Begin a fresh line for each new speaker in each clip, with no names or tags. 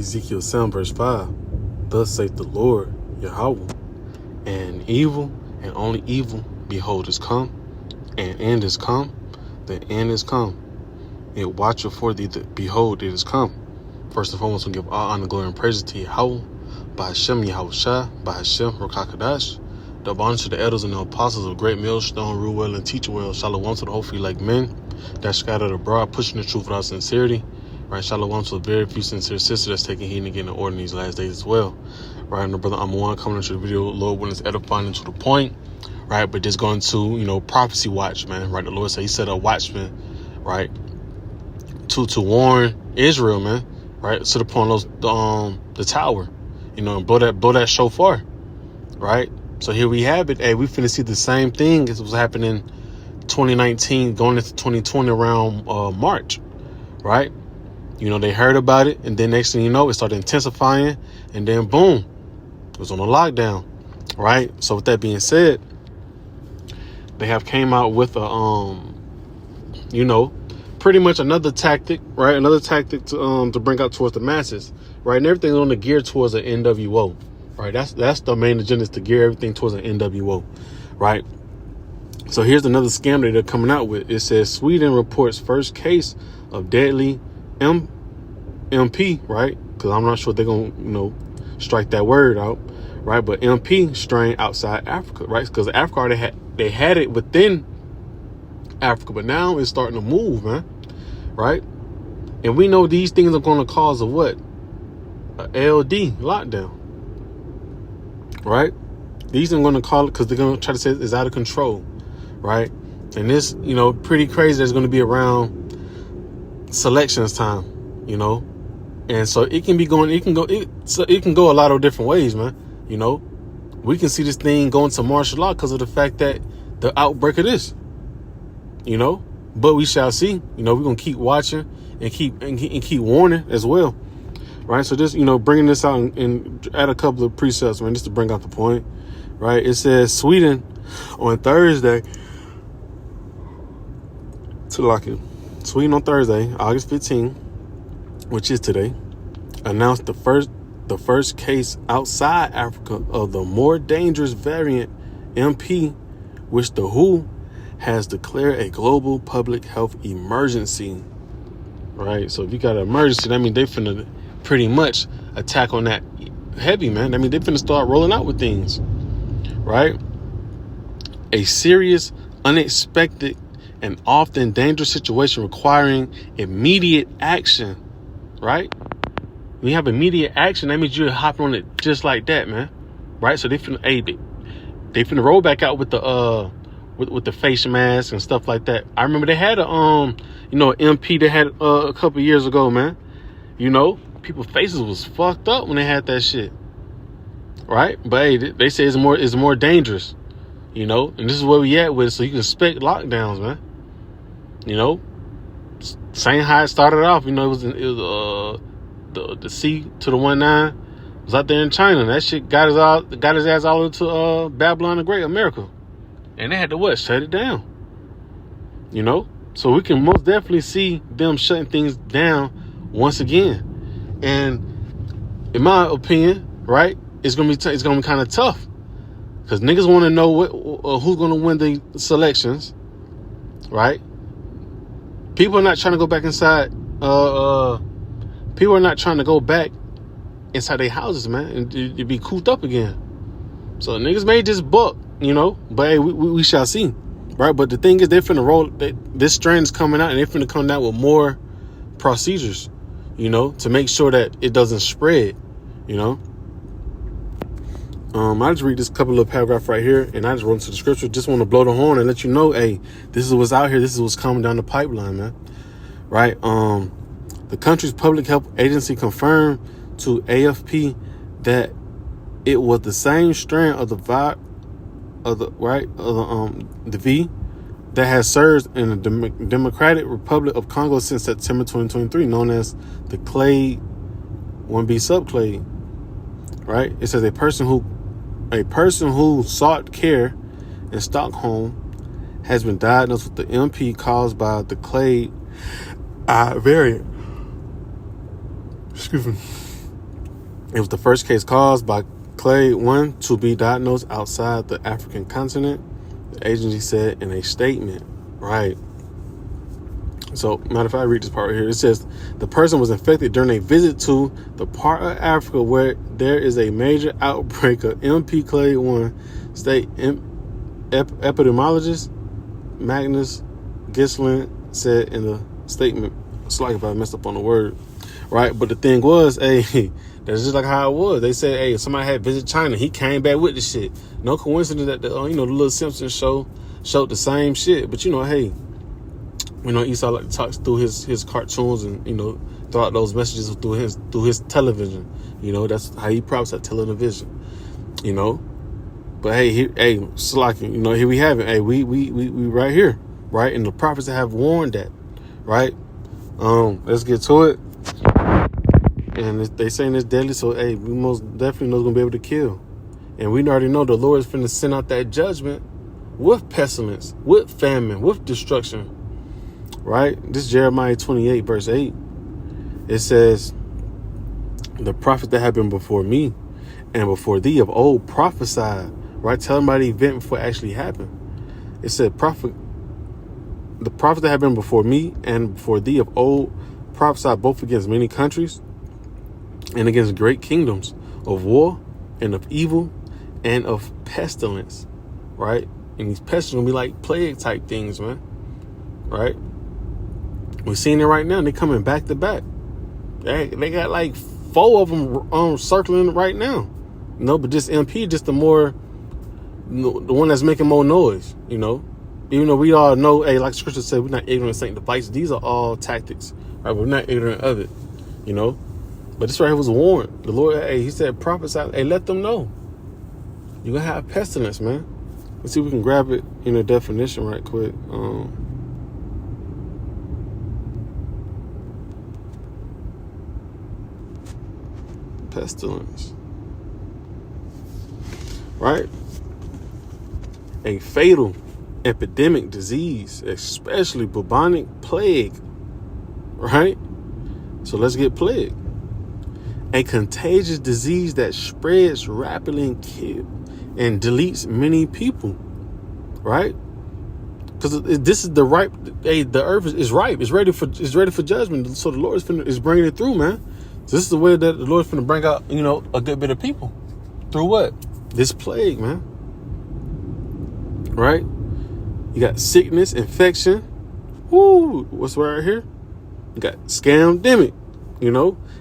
Ezekiel 7 verse 5. Thus saith the Lord Yahweh, and evil and only evil, behold, is come, and end is come, the end is come. It watcheth for thee, behold, it is come. First and foremost, we give all honor, glory, and praises to Yahweh, by Hashem Yahushua, by Hashem Rokakadash. The honor to the elders and the apostles of great millstone, rule well and teach well. Shalom to the hopefully like men that scattered abroad, pushing the truth without sincerity. Right, shalom to a very few sincere sisters that's taking heed and getting the order in these last days as well. Right, and the brother I'm coming into the video, Lord, when it's edifying and to the point. Right, but just going to, prophecy watch, man. Right, the Lord said he set a watchman, right, to warn Israel, man. Right, sit upon the tower, and blow that shofar. Right, so here we have it. Hey, we finna see the same thing as was happening 2019 going into 2020 around March. Right. They heard about it, and then next thing you know, it started intensifying, and then boom, it was on a lockdown, right? So with that being said, they have came out with a, pretty much another tactic, right? Another tactic to bring out towards the masses, right? And everything's on the gear towards an NWO, right? That's the main agenda, is to gear everything towards an NWO, right? So here's another scam that they're coming out with. It says Sweden reports first case of deadly MP, right? Because I'm not sure they're gonna, strike that word out, right? But MP strain outside Africa, right? Because Africa already they had it within Africa, but now it's starting to move, man, right? And we know these things are going to cause a what? A LD lockdown, right? These are going to call it because they're going to try to say it's out of control, right? And this, pretty crazy. That's going to be around selections time, and so it can go a lot of different ways, man. We can see this thing going to martial law because of the fact that the outbreak of this, but we shall see. We're gonna keep watching and keep warning as well, right? So just bringing this out and add a couple of precepts, man, just to bring out the point, right? It says Sweden on Thursday Sweden on Thursday, August 15, which is today, announced the first case outside Africa of the more dangerous variant MP, which the WHO has declared a global public health emergency. Right? So if you got an emergency, that means they finna pretty much attack on that heavy, man. I mean, they finna start rolling out with things. Right? A serious, unexpected, and often dangerous situation requiring immediate action, right? When you have immediate action, that means you're hopping on it just like that, man, right? So they finna roll back out with the with the face mask and stuff like that. I remember they had a MP they had a couple years ago, man. People's faces was fucked up when they had that shit, right? But hey, they say it's more dangerous, and this is where we at with it. So you can expect lockdowns, man. Same how it started off. It was the C to the 19 was out there in China. That shit got his ass all into Babylon the Great, America, and they had to shut it down. So we can most definitely see them shutting things down once again. And in my opinion, right, it's gonna be kind of tough because niggas want to know who's gonna win the selections, right? People are not trying to go back inside. People are not trying to go back inside their houses, man, and to be cooped up again. So niggas may just buck, but hey, we shall see, right? But the thing is, they're finna roll. This strain is coming out, and they're finna come out with more procedures, to make sure that it doesn't spread, I just read this couple of paragraphs right here, and I just wrote into the scripture. Just want to blow the horn and let you know, hey, this is what's out here. This is what's coming down the pipeline, man. Right? The country's public health agency confirmed to AFP that it was the same strain of the V that has surged in the Democratic Republic of Congo since September 2023, known as the clade 1B subclade. Right? It says a person who sought care in Stockholm has been diagnosed with the MP caused by the clade I variant. Excuse me. It was the first case caused by clade 1 to be diagnosed outside the African continent, the agency said in a statement. Right. So, matter of fact, I read this part right here. It says the person was infected during a visit to the part of Africa where there is a major outbreak of MP clade 1, state epidemiologist Magnus Gislin said in the statement. It's like if I messed up on the word. Right. But the thing was, hey, that's just like how it was. They said, hey, somebody had visited China. He came back with the shit. No coincidence that the the Little Simpsons show showed the same shit. But hey, Esau like to talk through his cartoons and throw out those messages through his television. That's how he props that television. But hey, Slocking, here we have it. Hey, we right here, right? And the prophets have warned that, right? Let's get to it. And they saying it's deadly, so hey, we most definitely know it's gonna be able to kill. And we already know the Lord is finna send out that judgment with pestilence, with famine, with destruction. Right? This is Jeremiah 28, verse 8. It says, the prophets that have been before me and before thee of old prophesied. Right? Tell them about the event before it actually happened. It said, the prophets that have been before me and before thee of old prophesied both against many countries and against great kingdoms, of war and of evil and of pestilence. Right? And these pestilence will be like plague type things, man. Right? We're seeing it right now. They're coming back to back. They got like 4 of them circling right now. But this MP, just the one that's making more noise. Even though we all know, hey, like Scripture said, we're not ignorant of Satan's devices. These are all tactics, right? We're not ignorant of it, But this right here was a warrant. The Lord, hey, he said, prophesy. Hey, let them know. You're gonna have pestilence, man. Let's see if we can grab it in a definition right quick. Pestilence, right? A fatal epidemic disease, especially bubonic plague, right? So let's get plague. A contagious disease that spreads rapidly and deletes many people, right? Because this is the ripe. Hey, the earth is ripe. It's ready for judgment. So the Lord is bringing it through, man. So this is the way that the Lord's going to bring out, a good bit of people. Through what? This plague, man. Right? You got sickness, infection. Woo! What's right here? You got scamdemic.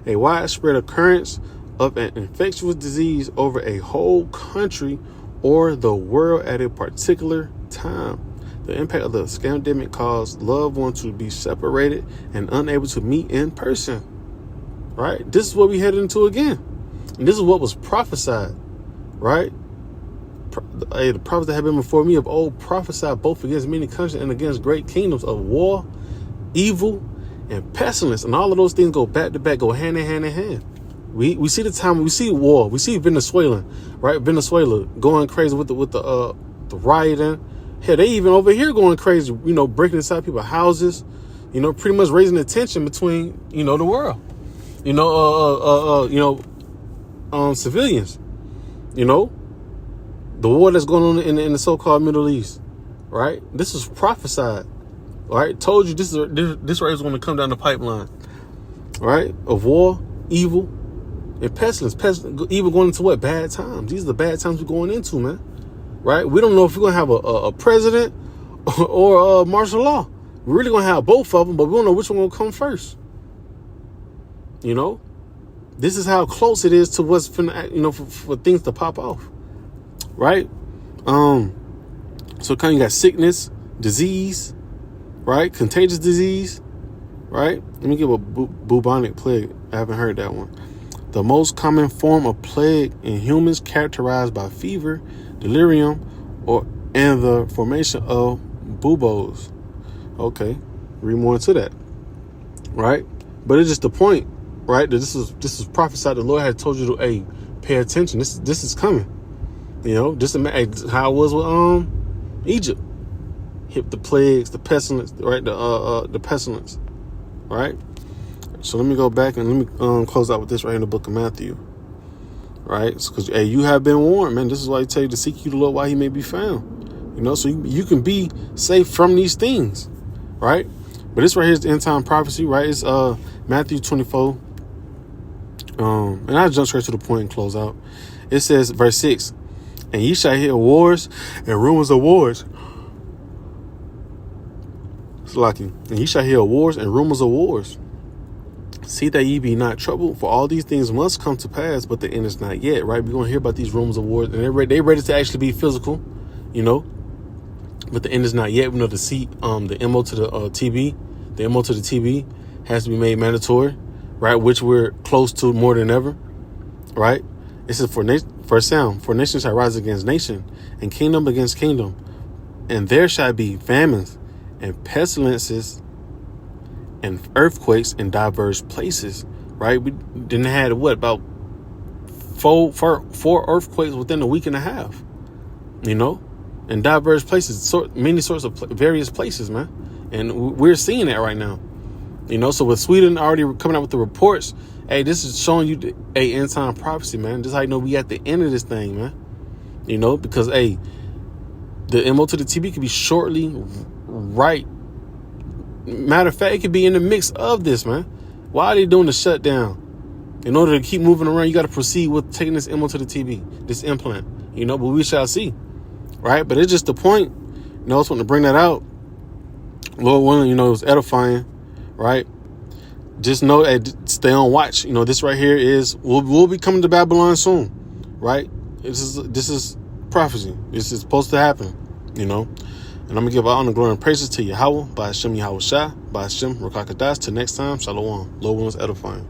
A widespread occurrence of an infectious disease over a whole country or the world at a particular time. The impact of the scamdemic caused loved ones to be separated and unable to meet in person. Right? This is what we headed into again. And this is what was prophesied. Right? The prophets that have been before me of old prophesied both against many countries and against great kingdoms of war, evil, and pestilence. And all of those things go back to back, go hand in hand. We see the time, we see war, we see Venezuela, right? Venezuela going crazy with the rioting. Hell, they even over here going crazy, breaking inside people's houses, pretty much raising the tension between, the world. Civilians, the war that's going on in the so-called Middle East, right? This is prophesied, right? Told you this right is going to come down the pipeline, right? Of war, evil, and pestilence. Evil going into what? Bad times. These are the bad times we're going into, man, right? We don't know if we're going to have a president or martial law. We're really going to have both of them, but we don't know which one will come first. This is how close it is to what's finna, for things to pop off, right? So you got sickness, disease, right? Contagious disease, right? Let me give a bubonic plague. I haven't heard that one. The most common form of plague in humans, characterized by fever, delirium, and the formation of buboes. Okay, read more into that, right? But it's just the point. Right, that this is prophesied. The Lord had told you to pay attention. This is coming. Just how it was with Egypt. Hit the plagues, the pestilence, right? The pestilence, right? So let me go back and let me close out with this right in the book of Matthew. right? Because, hey, you have been warned, man. This is why I tell you to seek you the Lord while he may be found. You know, so you can be safe from these things, right? But this right here is the end time prophecy, right? It's Matthew 24. And I'll jump straight to the point and close out. It says, verse 6, and ye shall hear wars and rumors of wars. It's lucky. And ye shall hear wars and rumors of wars. See that ye be not troubled, for all these things must come to pass, but the end is not yet, right? We're going to hear about these rumors of wars, and they're ready to actually be physical, you know, but the end is not yet. We know the MO to the TB, the MO to the TB has to be made mandatory, right? Which we're close to more than ever, right? This is for nation shall rise against nation, and kingdom against kingdom, and there shall be famines and pestilences and earthquakes in diverse places, right? We didn't have about four earthquakes within a week and a half, you know, in diverse places, many sorts of various places, man. And we're seeing that right now, you know. So with Sweden already coming out with the reports, hey, this is showing you a end time prophecy, man. This is how you know we at the end of this thing, man. You know, because hey, the MO to the TB could be shortly, right? Matter of fact, it could be in the mix of this, man. Why are they doing the shutdown? In order to keep moving around, you got to proceed with taking this MO to the TB, this implant, you know, but we shall see, right? But it's just the point, you know, I just want to bring that out. Lord willing, you know, it was edifying, right? Just know, hey, stay on watch. You know, this right here is, we'll be coming to Babylon soon, right? This is prophecy. This is supposed to happen, you know. And I'm going to give honor, glory, and praises to Yahweh, by Hashem Yahweh Shah, by Hashem Rakakadas. Till next time, Shalom. Lord willing, edifying.